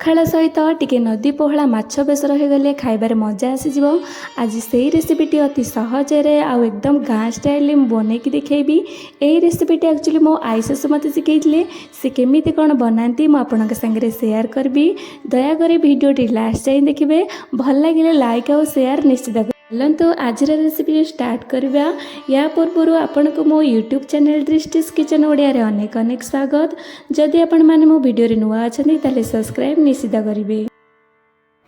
पखाड़ सहित टिके नदी पोहला माछ बेसर हो गले खाइबार मजा आसीज। आज से रेसिपीटी अति सहजरे आउ एकदम गाँ स्टाइल बनईकी देखी। यही रेसिपीटी एक्चुअली मो आई शाशु मत शिखई से केमी कौन बनाती मुझे सागर सेयार करी। दयाकोरी भिडियोटी लास्ट जाए देखिए। भल लगे लाइक और शेयर निश्चित। चलतु आज रेसिपी स्टार्ट करवा। या पूर्व आपण को मो यूट्यूब चैनल दृष्टिस किचन ओडिया अनेक अनेक स्वागत। जदि आपण माने मो वीडियो नुआ अच्छा ताले सब्सक्राइब निश्चित करेंगे।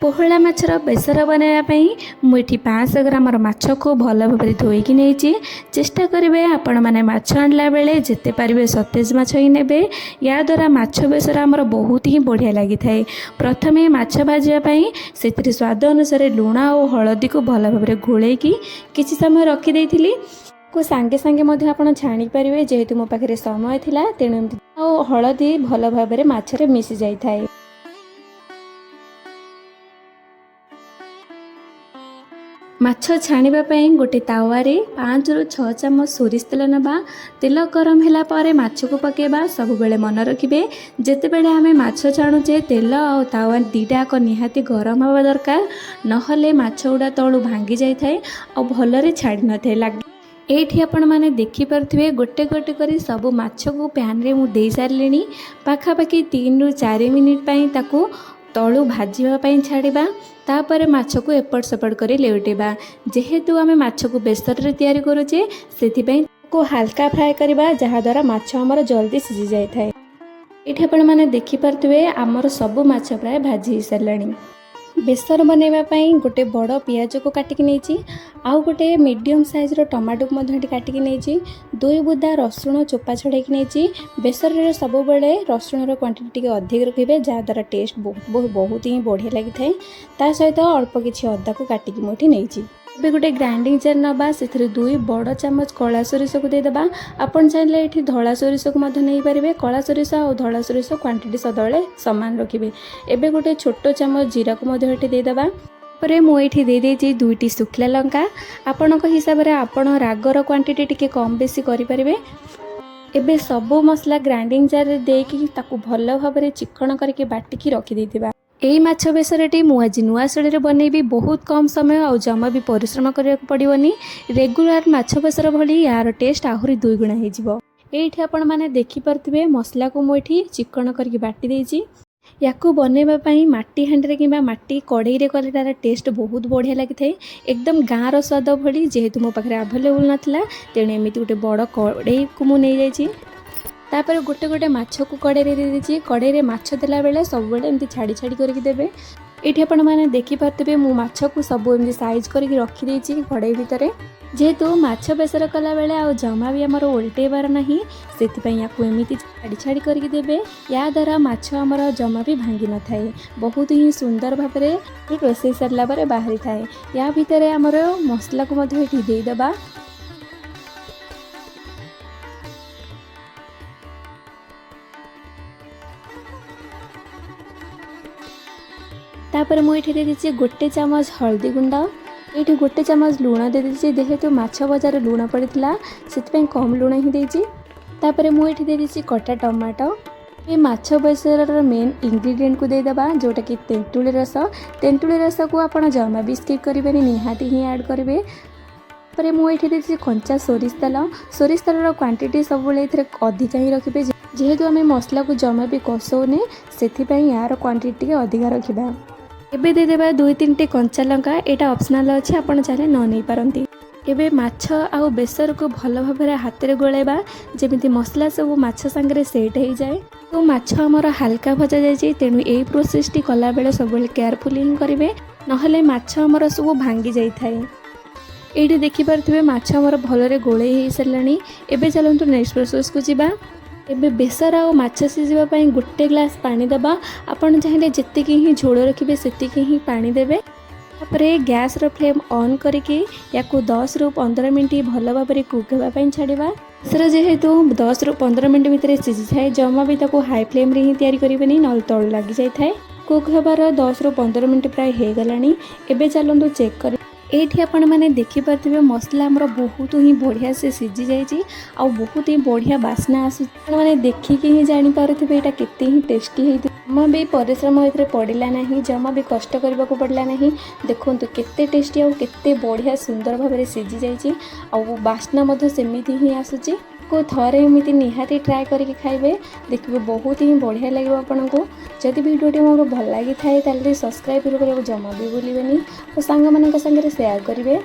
पोहला माछर बेसर बनवाई मुझे 500 ग्राम माछ को भल भाव धोईकी नहीं। चेष्टा करेंगे आपण मैंने माछ आणला बेले जिते पारे सतेज माछ ही ने। या द्वारा माछ बेसर आमर बहुत ही बढ़िया लगी था। प्रथमे माछ भाजापी से स्वाद अनुसार लुण और हलदी को भल भाव घोल किसी समय रखीदे को सांगे सांगे आप छाणी पारे। जेहेतु मो पाखे समय थिला तेणु हलदी भल भाव माछरे मिसी जाई थाए। माछ छाणीबाई गोटे तावारे 5 ରୁ 6 चामच सोरिष तेल नबा। तेल गरम होला परे माछ को पकेबा। सब बेले मन रखिबे जेते बेले आमे माछ छाणुचे तेल और तावा दीटाक निहाती गरम हवा दरकार, नहले माछ उडा तळु भांगी जाई थाए और भलरे छाड़ी न थाए लाग। एठी आपण माने देखि परथिबे गोटे गोटे करी सब माछ को पैन रे मु देई सारलेनी। पाखापाखि 3 ରୁ 4 मिनिट पई ताकू तळु भाजीबा छाड़िबा। तापर माछ को एपट सेपट करी लेउटेबा। जेहेतु आमे माछ को बेसर रे तैयारी करूचे सेथिपई को हल्का फ्राए करबा जहा द्वारा माछ हमर जल्दी सिझी जाय थाए। एठी आपण माने देखि परथिबे हमर सब माछ प्राय भाजी सरलाणी। बेसर बनवाई गोटे बड़ पियाज को काटिकी नहीं। आउ गोटे मीडियम साइज टमाटो को काटिकी नहीं। 2 बुदा रसुण चोपा छड़ाई नहीं। बेसर रे सब बेले रसुण क्वांटिटी अधिक रखिए जहाँद्वारा टेस्ट बहुत ही बढ़िया लगी था। ता सहित अल्प किसी अदा को काटिकी मुझे नहीं। ଏବେ गोटे ग्राइंडिंग जार नवा से 2 बड़ चामच कला सोरिष को देदेबा। आपन चाहिए ये धला सोरिष को नहीं पारे। कला सोरिष और धला सोरिष क्वांटिटी सदाबले सामान रखिए। एबे गोटे छोट चामच जीरा को देदेबा। पर मुझे देदेची 2टी सुखला लंका। आपण हिसाब से आपण रागर क्वांटिटी टिके कम बेसी करें। एबे सबो मसला ग्राइंडिंग जार देकी ताकू भल भाव चिकन करके बाटिकी रखिदेइथिबा। यही माछ बेसरटी मु आज नुआ शैली बनैबी। बहुत कम समय और जमा भी परिश्रम करने पड़ोनी। रेगुलर माछ बेसर भली यार टेस्ट आहरी 2 गुणा हो। ये आपण मैंने देखिपे मसला को मुझे चिकन करके बाटी देछि। याकू बनवाई माटी हांडी कि माटी कड़ई रे कले तार टेस्ट बहुत बढ़िया लगी था। एकदम गाँव स्वाद भली। जेहेतु मो पाखे आवेलेबल नाला तेणु एमती गोटे बड़ कड़ई को मुझे नहीं। तापर गोटे गोटे माछ को कड़ई दे देछि। कड़ई रे माछ देला बेले सब बेले एमती छाड़ी छाड़ी करके देबे। एठी आपण माने देखि पारथिबे मु माछ को सब एमती साइज करके रखी देछि कड़ई भितरे। जेहेतु माछ बेसर कला बेले आ जमा भी हमर उल्टेबार नाही सेथिपई याकू एमती छाड़ी छाड़ी करके देबे। या द्वारा माछ हमर जमा भी भांगी न थाए। बहुत ही सुंदर भाबरे रोसई सरला बारे बाहरी थाए। या भितरे हमर मसला को मध्ये एठी देई देबा। तापर मुझे दे दीजिए गोटे चामच हल्दी गुंड। ये गोटे चामच लुण दे दीजिए। जेहेतु माछ बजार लुण पड़ता से कम लुण ही देछि। तापर मुझे दे दीजिए कटा टमाटो। ये माछ बेसर मेन इंग्रेडिएंट को देदेबा जोटा कि तेंतुली रस। तेंतुली रस को आप जमा भी स्किप करेंगे निहाती ही ऐड करेंगे। पर मुझे देछि कंचा सोरिष तेल। सोरिष तेल क्वांटिटी सब अधिक ही रखिए। जेहेतु आम मसला को जमा भी कसौने से यार क्वांटिटी अधिक रखा। एबे देदेबा 2-3टी कंचा लंका। एटा ऑप्शनल अच्छे आपण चाहे न नहीं पारंती। एबे माछ आउ बेसर को भल भाव हाथ में गोलेबा जेमिति मसला सब माछ सांगरे सेट हो जाए। तो माछ हमर हल्का भजा जाए तेणु यही प्रोसेसटी कला बेले सब केयरफुली ही करेंगे नहले माछ हमर सब भांगी जाई थाए। ये देखिपे माछ हमर भलरे गोले हो सारे। एबे चलतु नेक्स्ट प्रोसेस को जीवा। एबे बेसर और माछ सिझापी गोटे ग्लास पानी दबा। आपन चाहिए जितकी ही झोल रखिए सेतिकी ही पानी देबे। तापरे गैस रो फ्लेम ऑन करके याकू 10 ରୁ 15 मिनट भल भाव कुक होगापी छाड़ा। बेसर जेहेतु 10 ରୁ 15 मिनट भितर सिझी थाए जमा भी ताको हाई फ्लेम रे ही तैयारी करेंगे ना तल लगी जाए। कुक होबार 10 ରୁ 15 मिनट प्राय हो गलानी। एबे चलतु चेक कर एठी आपण मैंने देखिपे मसला आमर बहुत ही बढ़िया से सीझी जाइए आ बहुत ही बढ़िया बास्ना आस मैंने देखिकी ही जापे यहाँ केते ही टेस्टी होती जमा भी परिश्रम ए पड़ा ना जमा भी कष्ट करने को पड़ा ना देखो केते टेस्टी आ केते बढ़िया सुंदर भाव में सीझी जाइए आ बास्ना सेमती ही आसूची को थरे एमती निहाती ट्राए करके खाइबे देखिए बहुत ही बढ़िया लगे आपन को जदि वीडियोटी मोर भल लगी थाए सब्सक्राइब करने जमा भी भूलें और सांग मान शेयर करेंगे।